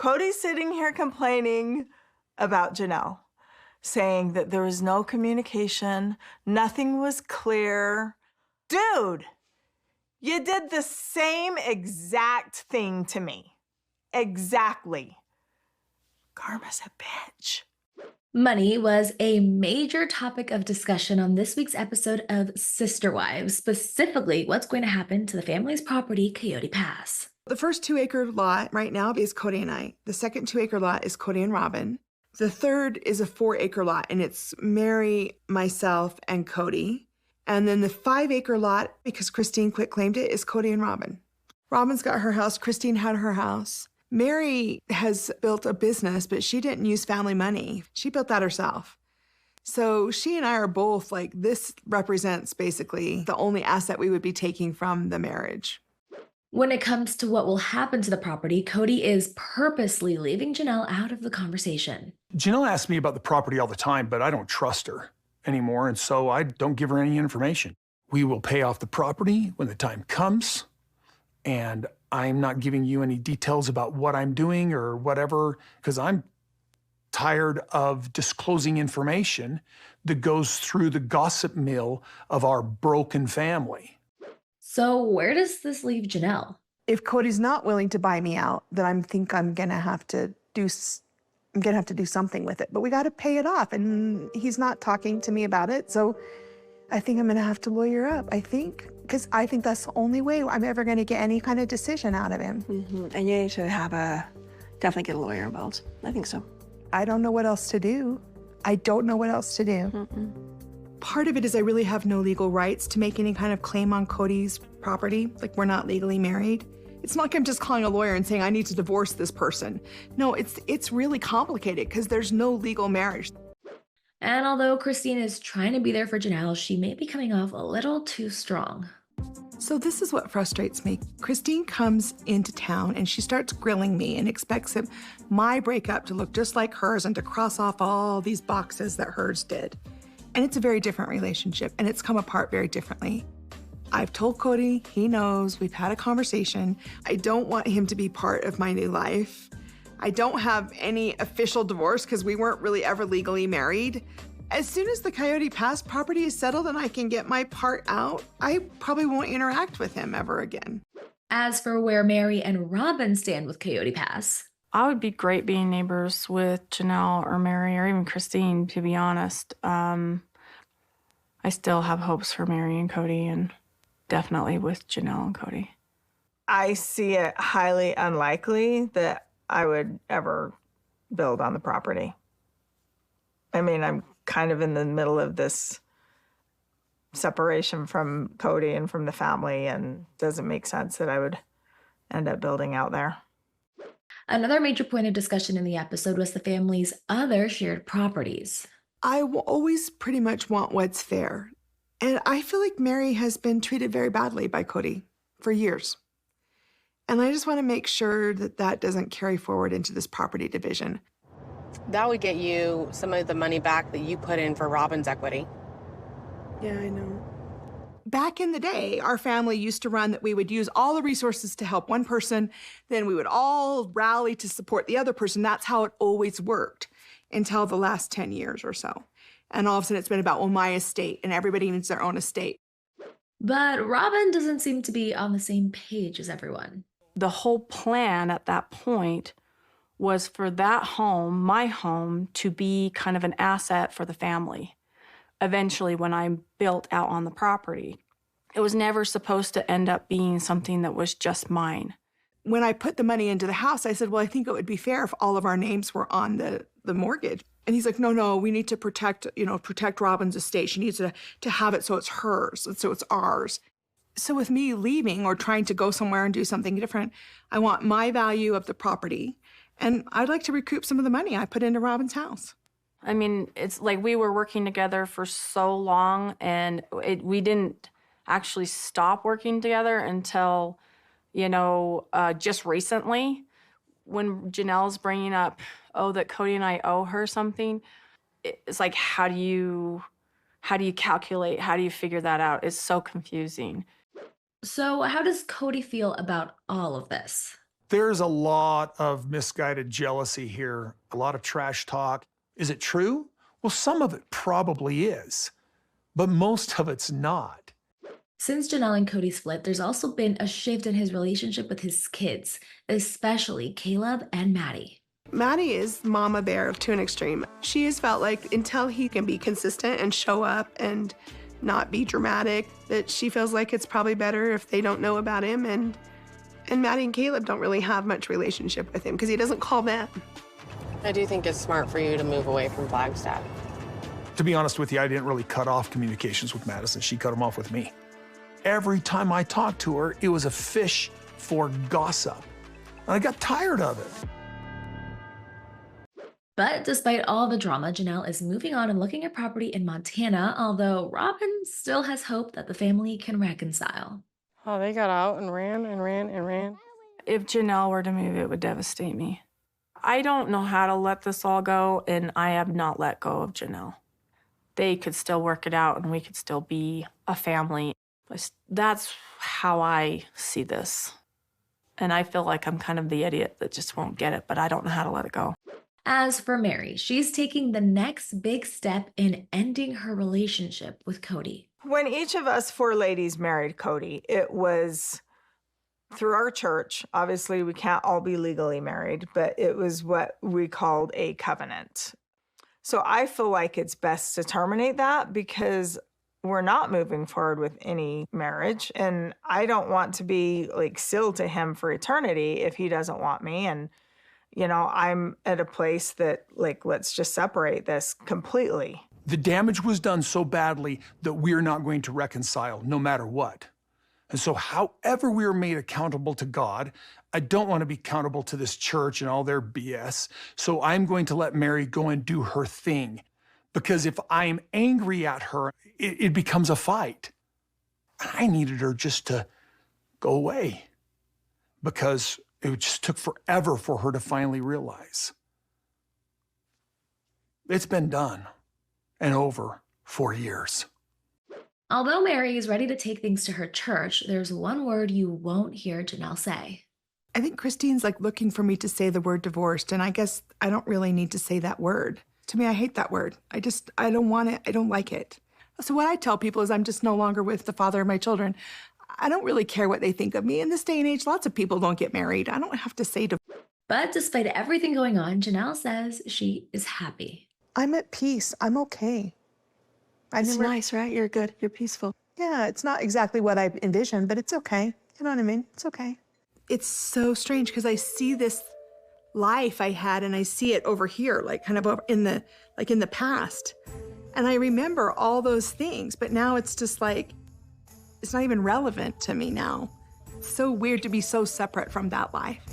Kody's sitting here complaining about Janelle, saying that there was no communication, nothing was clear. Dude, you did the same exact thing to me. Exactly. Karma's a bitch. Money was a major topic of discussion on this week's episode of Sister Wives, specifically what's going to happen to the family's property, Coyote Pass. The first 2-acre lot right now is Kody and I. The second 2-acre lot is Kody and Robin. The third is a 4-acre lot, and it's Mary, myself, and Kody. And then the 5-acre lot, because Christine quit-claimed it, is Kody and Robin. Robin's got her house. Christine had her house. Mary has built a business, but she didn't use family money. She built that herself. So she and I are both like, this represents basically the only asset we would be taking from the marriage. When it comes to what will happen to the property, Kody is purposely leaving Janelle out of the conversation. Janelle asks me about the property all the time, but I don't trust her anymore, and so I don't give her any information. We will pay off the property when the time comes, and I'm not giving you any details about what I'm doing or whatever, because I'm tired of disclosing information that goes through the gossip mill of our broken family. So where does this leave Janelle? If Kody's not willing to buy me out, then I'm gonna have to do something with it. But we got to pay it off, and he's not talking to me about it. So I think I'm gonna have to lawyer up. Because I think that's the only way I'm ever gonna get any kind of decision out of him. And you need to definitely get a lawyer involved. I think so. I don't know what else to do. Part of it is I really have no legal rights to make any kind of claim on Kody's property. Like, we're not legally married. It's not like I'm just calling a lawyer and saying I need to divorce this person. No, it's really complicated because there's no legal marriage. And although Christine is trying to be there for Janelle, she may be coming off a little too strong. So this is what frustrates me. Christine comes into town and she starts grilling me and expects my breakup to look just like hers and to cross off all these boxes that hers did. And it's a very different relationship, and it's come apart very differently. I've told Kody, he knows, we've had a conversation. I don't want him to be part of my new life. I don't have any official divorce because we weren't really ever legally married. As soon as the Coyote Pass property is settled and I can get my part out, I probably won't interact with him ever again. As for where Mary and Robin stand with Coyote Pass, I would be great being neighbors with Janelle or Mary or even Christine, to be honest. I still have hopes for Mary and Kody, and definitely with Janelle and Kody. I see it highly unlikely that I would ever build on the property. I mean, I'm kind of in the middle of this separation from Kody and from the family, and it doesn't make sense that I would end up building out there. Another major point of discussion in the episode was the family's other shared properties. I will always pretty much want what's fair. And I feel like Mary has been treated very badly by Kody for years. And I just want to make sure that that doesn't carry forward into this property division. That would get you some of the money back that you put in for Robin's equity. Yeah, I know. Back in the day, our family used to run that we would use all the resources to help one person, then we would all rally to support the other person. That's how it always worked until the last 10 years or so. And all of a sudden it's been about, well, my estate, and everybody needs their own estate. But Robin doesn't seem to be on the same page as everyone. The whole plan at that point was for that home, my home, to be kind of an asset for the family. Eventually, when I'm built out on the property, it was never supposed to end up being something that was just mine. When I put the money into the house, I said, well, I think it would be fair if all of our names were on the mortgage. And he's like, no, we need to protect Robin's estate. She needs to have it so it's hers, and so it's ours. So with me leaving or trying to go somewhere and do something different, I want my value of the property. And I'd like to recoup some of the money I put into Robin's house. I mean, it's like we were working together for so long, and we didn't actually stop working together until, just recently, when Janelle's bringing up, that Kody and I owe her something. It's like, how do you calculate? How do you figure that out? It's so confusing. So how does Kody feel about all of this? There's a lot of misguided jealousy here, a lot of trash talk. Is it true? Well, some of it probably is, but most of it's not. Since Janelle and Kody split, there's also been a shift in his relationship with his kids, especially Caleb and Maddie. Maddie is mama bear to an extreme. She has felt like until he can be consistent and show up and not be dramatic, that she feels like it's probably better if they don't know about him. And Maddie and Caleb don't really have much relationship with him because he doesn't call them. I do think it's smart for you to move away from Flagstaff. To be honest with you, I didn't really cut off communications with Madison. She cut them off with me. Every time I talked to her, it was a fish for gossip. And I got tired of it. But despite all the drama, Janelle is moving on and looking at property in Montana, although Robin still has hope that the family can reconcile. Oh, they got out and ran and ran and ran. If Janelle were to move, it would devastate me. I don't know how to let this all go, and I have not let go of Janelle. They could still work it out, and we could still be a family. That's how I see this. And I feel like I'm kind of the idiot that just won't get it, but I don't know how to let it go. As for Mary, she's taking the next big step in ending her relationship with Kody. When each of us four ladies married Kody, it was through our church. Obviously, we can't all be legally married, but it was what we called a covenant. So I feel like it's best to terminate that because we're not moving forward with any marriage. And I don't want to be like sealed to him for eternity if he doesn't want me. And, you know, I'm at a place that like, let's just separate this completely. The damage was done so badly that we're not going to reconcile no matter what. And so however we are made accountable to God, I don't want to be accountable to this church and all their BS. So I'm going to let Mary go and do her thing. Because if I'm angry at her, it becomes a fight. I needed her just to go away because it just took forever for her to finally realize. It's been done and over for years. Although Mary is ready to take things to her church, there's one word you won't hear Janelle say. I think Christine's like looking for me to say the word divorced, and I guess I don't really need to say that word. To me, I hate that word. I don't want it. I don't like it. So what I tell people is I'm just no longer with the father of my children. I don't really care what they think of me. In this day and age, lots of people don't get married. I don't have to say divorce. But despite everything going on, Janelle says she is happy. I'm at peace. I'm okay. It's nice, right? You're good. You're peaceful. Yeah, it's not exactly what I envisioned, but it's okay. You know what I mean? It's okay. It's so strange because I see this life I had and I see it over here, like kind of over in the past. And I remember all those things, but now it's just like, it's not even relevant to me now. It's so weird to be so separate from that life.